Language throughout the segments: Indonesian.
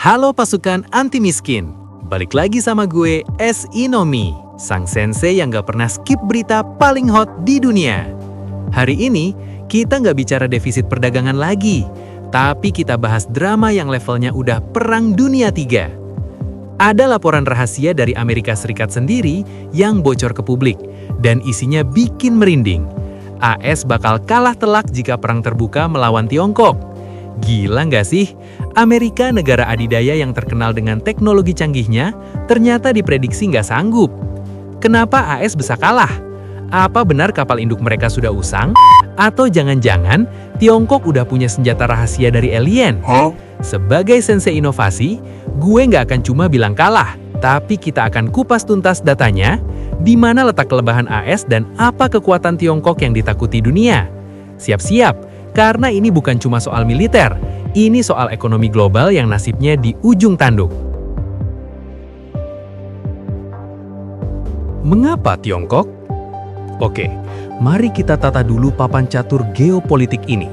Halo pasukan anti miskin, balik lagi sama gue, S. Inomi, sang sensei yang gak pernah skip berita paling hot di dunia. Hari ini, kita gak bicara defisit perdagangan lagi, tapi kita bahas drama yang levelnya udah Perang Dunia III. Ada laporan rahasia dari Amerika Serikat sendiri yang bocor ke publik, dan isinya bikin merinding. AS bakal kalah telak jika perang terbuka melawan Tiongkok. Gila nggak sih? Amerika, negara adidaya yang terkenal dengan teknologi canggihnya, ternyata diprediksi nggak sanggup. Kenapa AS bisa kalah? Apa benar kapal induk mereka sudah usang? Atau jangan-jangan Tiongkok udah punya senjata rahasia dari alien? Sebagai sensei inovasi, gue nggak akan cuma bilang kalah, tapi kita akan kupas tuntas datanya, di mana letak kelemahan AS dan apa kekuatan Tiongkok yang ditakuti dunia. Siap-siap, karena ini bukan cuma soal militer, ini soal ekonomi global yang nasibnya di ujung tanduk. Mengapa Tiongkok? Oke, mari kita tata dulu papan catur geopolitik ini.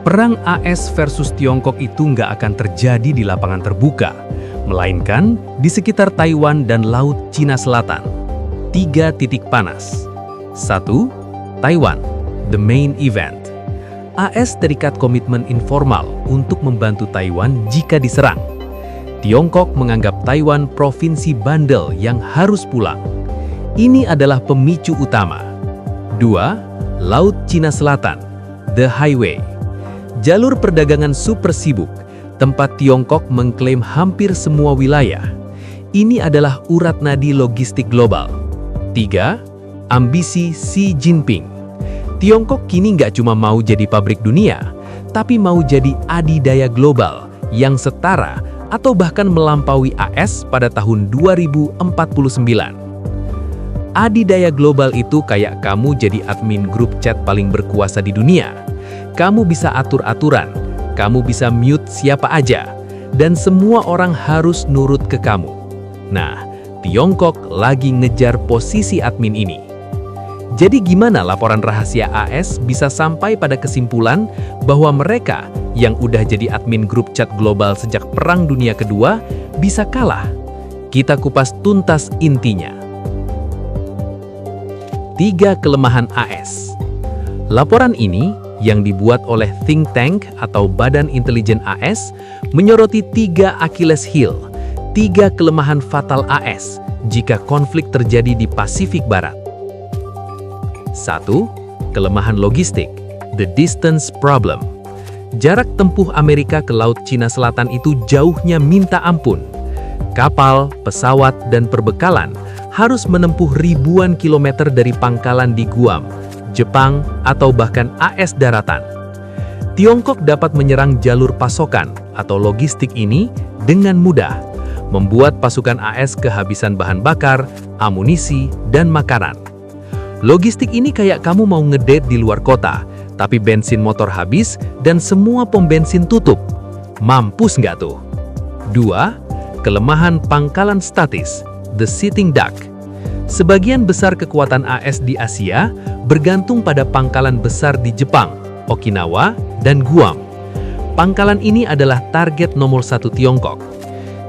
Perang AS versus Tiongkok itu nggak akan terjadi di lapangan terbuka, melainkan di sekitar Taiwan dan Laut Cina Selatan. 3 titik panas. 1. Taiwan, the main event. AS terikat komitmen informal untuk membantu Taiwan jika diserang. Tiongkok menganggap Taiwan provinsi bandel yang harus pulang. Ini adalah pemicu utama. 2. Laut Cina Selatan, the highway. Jalur perdagangan super sibuk, tempat Tiongkok mengklaim hampir semua wilayah. Ini adalah urat nadi logistik global. 3. Ambisi Xi Jinping. Tiongkok kini nggak cuma mau jadi pabrik dunia, tapi mau jadi adidaya global yang setara atau bahkan melampaui AS pada tahun 2049. Adidaya global itu kayak kamu jadi admin grup chat paling berkuasa di dunia. Kamu bisa atur aturan, kamu bisa mute siapa aja, dan semua orang harus nurut ke kamu. Nah, Tiongkok lagi ngejar posisi admin ini. Jadi gimana laporan rahasia AS bisa sampai pada kesimpulan bahwa mereka yang udah jadi admin grup chat global sejak Perang Dunia Kedua bisa kalah? Kita kupas tuntas intinya. 3 kelemahan AS. Laporan ini yang dibuat oleh think tank atau Badan Intelijen AS menyoroti 3 Achilles heel, 3 kelemahan fatal AS jika konflik terjadi di Pasifik Barat. 1. Kelemahan logistik, the distance problem. Jarak tempuh Amerika ke Laut Cina Selatan itu jauhnya minta ampun. Kapal, pesawat, dan perbekalan harus menempuh ribuan kilometer dari pangkalan di Guam, Jepang, atau bahkan AS daratan. Tiongkok dapat menyerang jalur pasokan atau logistik ini dengan mudah, membuat pasukan AS kehabisan bahan bakar, amunisi, dan makanan. Logistik ini kayak kamu mau ngedate di luar kota, tapi bensin motor habis dan semua pom bensin tutup. Mampus nggak tuh? 2. Kelemahan pangkalan statis, the sitting duck. Sebagian besar kekuatan AS di Asia bergantung pada pangkalan besar di Jepang, Okinawa, dan Guam. Pangkalan ini adalah target nomor 1 Tiongkok.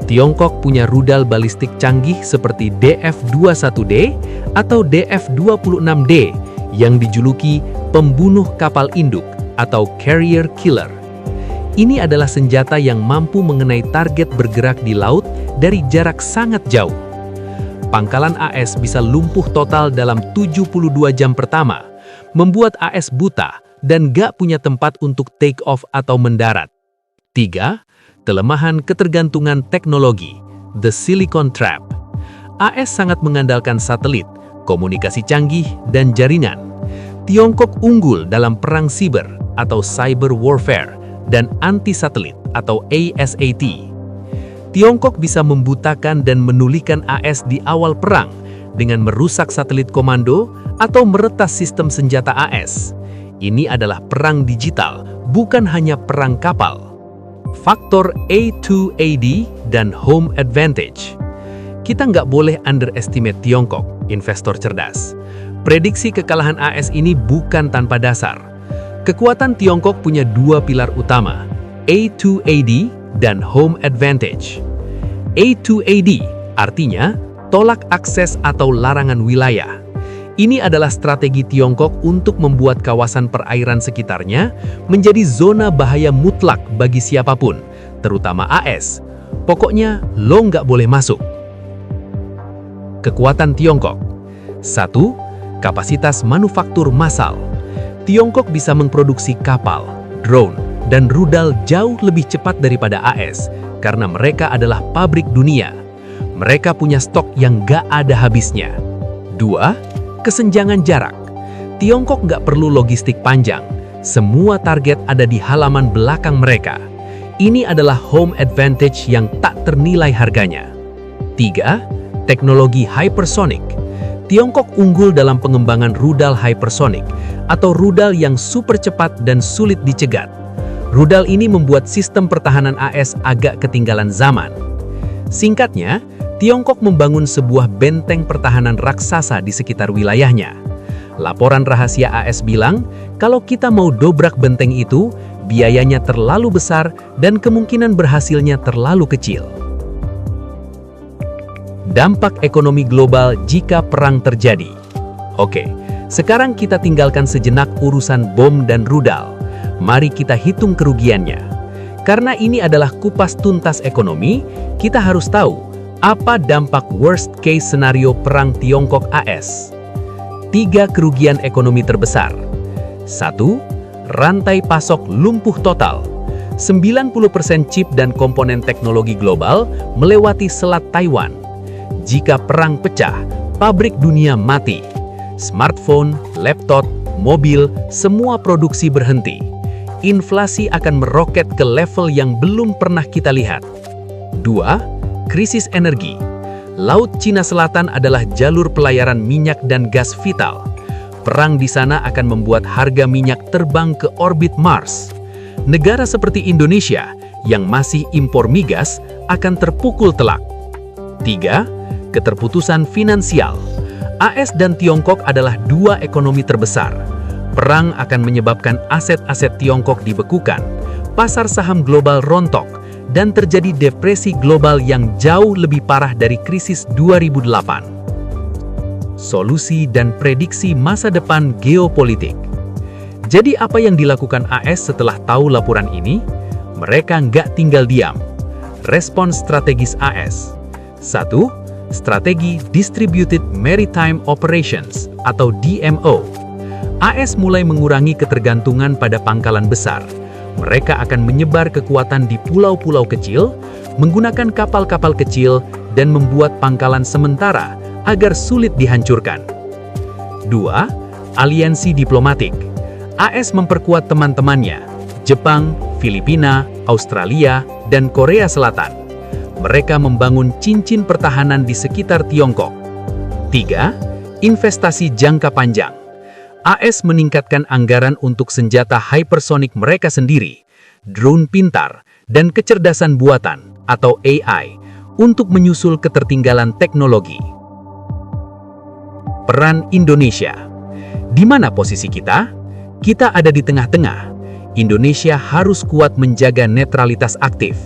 Tiongkok punya rudal balistik canggih seperti DF-21D atau DF-26D yang dijuluki pembunuh kapal induk atau carrier killer. Ini adalah senjata yang mampu mengenai target bergerak di laut dari jarak sangat jauh. Pangkalan AS bisa lumpuh total dalam 72 jam pertama, membuat AS buta dan gak punya tempat untuk take off atau mendarat. 3. Kelemahan ketergantungan teknologi, the silicon trap. AS sangat mengandalkan satelit, komunikasi canggih, dan jaringan. Tiongkok unggul dalam perang siber atau cyber warfare dan anti-satelit atau ASAT. Tiongkok bisa membutakan dan menulikan AS di awal perang dengan merusak satelit komando atau meretas sistem senjata AS. Ini adalah perang digital, bukan hanya perang kapal. Faktor A2AD dan home advantage. Kita nggak boleh underestimate Tiongkok, investor cerdas. Prediksi kekalahan AS ini bukan tanpa dasar. Kekuatan Tiongkok punya 2 pilar utama, A2AD dan home advantage. A2AD artinya tolak akses atau larangan wilayah. Ini adalah strategi Tiongkok untuk membuat kawasan perairan sekitarnya menjadi zona bahaya mutlak bagi siapapun, terutama AS. Pokoknya, lo nggak boleh masuk. Kekuatan Tiongkok. 1. Kapasitas manufaktur massal. Tiongkok bisa memproduksi kapal, drone, dan rudal jauh lebih cepat daripada AS karena mereka adalah pabrik dunia. Mereka punya stok yang nggak ada habisnya. 2. Kesenjangan jarak. Tiongkok nggak perlu logistik panjang. Semua target ada di halaman belakang mereka. Ini adalah home advantage yang tak ternilai harganya. 3. Teknologi hypersonic. Tiongkok unggul dalam pengembangan rudal hypersonic atau rudal yang super cepat dan sulit dicegat. Rudal ini membuat sistem pertahanan AS agak ketinggalan zaman. Singkatnya, Tiongkok membangun sebuah benteng pertahanan raksasa di sekitar wilayahnya. Laporan rahasia AS bilang, kalau kita mau dobrak benteng itu, biayanya terlalu besar dan kemungkinan berhasilnya terlalu kecil. Dampak ekonomi global jika perang terjadi. Oke, sekarang kita tinggalkan sejenak urusan bom dan rudal. Mari kita hitung kerugiannya. Karena ini adalah kupas tuntas ekonomi, kita harus tahu apa dampak worst case scenario perang Tiongkok AS. 3 kerugian ekonomi terbesar. 1. Rantai pasok lumpuh total. 90% chip dan komponen teknologi global melewati Selat Taiwan. Jika perang pecah, pabrik dunia mati. Smartphone, laptop, mobil, semua produksi berhenti. Inflasi akan meroket ke level yang belum pernah kita lihat. 2. Krisis energi. Laut Cina Selatan adalah jalur pelayaran minyak dan gas vital. Perang di sana akan membuat harga minyak terbang ke orbit Mars. Negara seperti Indonesia yang masih impor migas akan terpukul telak. 3. Keterputusan finansial. AS dan Tiongkok adalah 2 ekonomi terbesar. Perang akan menyebabkan aset-aset Tiongkok dibekukan, pasar saham global rontok, dan terjadi depresi global yang jauh lebih parah dari krisis 2008. Solusi dan prediksi masa depan geopolitik. Jadi apa yang dilakukan AS setelah tahu laporan ini? Mereka nggak tinggal diam. Respons strategis AS. 1. Strategi Distributed Maritime Operations atau DMO. AS mulai mengurangi ketergantungan pada pangkalan besar. Mereka akan menyebar kekuatan di pulau-pulau kecil, menggunakan kapal-kapal kecil, dan membuat pangkalan sementara agar sulit dihancurkan. 2. Aliansi diplomatik. AS memperkuat teman-temannya, Jepang, Filipina, Australia, dan Korea Selatan. Mereka membangun cincin pertahanan di sekitar Tiongkok. 3. Investasi jangka panjang. AS meningkatkan anggaran untuk senjata hypersonic mereka sendiri, drone pintar, dan kecerdasan buatan atau AI untuk menyusul ketertinggalan teknologi. Peran Indonesia. Di mana posisi kita? Kita ada di tengah-tengah. Indonesia harus kuat menjaga netralitas aktif.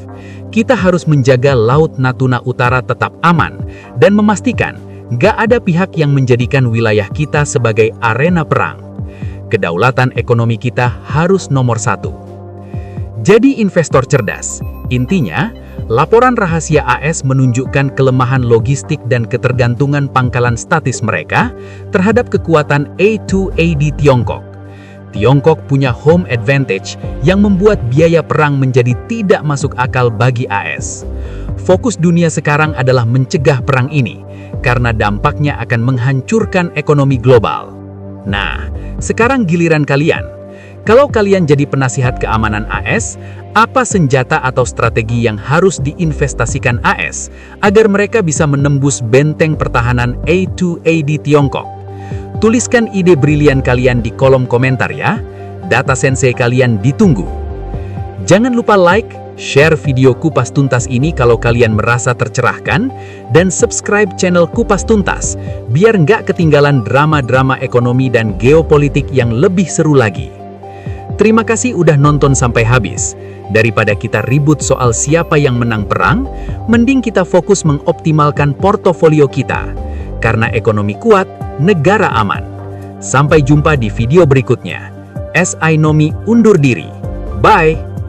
Kita harus menjaga Laut Natuna Utara tetap aman dan memastikan nggak ada pihak yang menjadikan wilayah kita sebagai arena perang. Kedaulatan ekonomi kita harus nomor 1. Jadi investor cerdas. Intinya, laporan rahasia AS menunjukkan kelemahan logistik dan ketergantungan pangkalan statis mereka terhadap kekuatan A2AD Tiongkok. Tiongkok punya home advantage yang membuat biaya perang menjadi tidak masuk akal bagi AS. Fokus dunia sekarang adalah mencegah perang ini, karena dampaknya akan menghancurkan ekonomi global. Nah, sekarang giliran kalian. Kalau kalian jadi penasihat keamanan AS, apa senjata atau strategi yang harus diinvestasikan AS agar mereka bisa menembus benteng pertahanan A2AD Tiongkok? Tuliskan ide brilian kalian di kolom komentar ya. Data Sensei kalian ditunggu. Jangan lupa like, share video Kupas Tuntas ini kalau kalian merasa tercerahkan, dan subscribe channel Kupas Tuntas biar nggak ketinggalan drama-drama ekonomi dan geopolitik yang lebih seru lagi. Terima kasih udah nonton sampai habis. Daripada kita ribut soal siapa yang menang perang, mending kita fokus mengoptimalkan portofolio kita. Karena ekonomi kuat, negara aman. Sampai jumpa di video berikutnya. SI Nomi undur diri. Bye!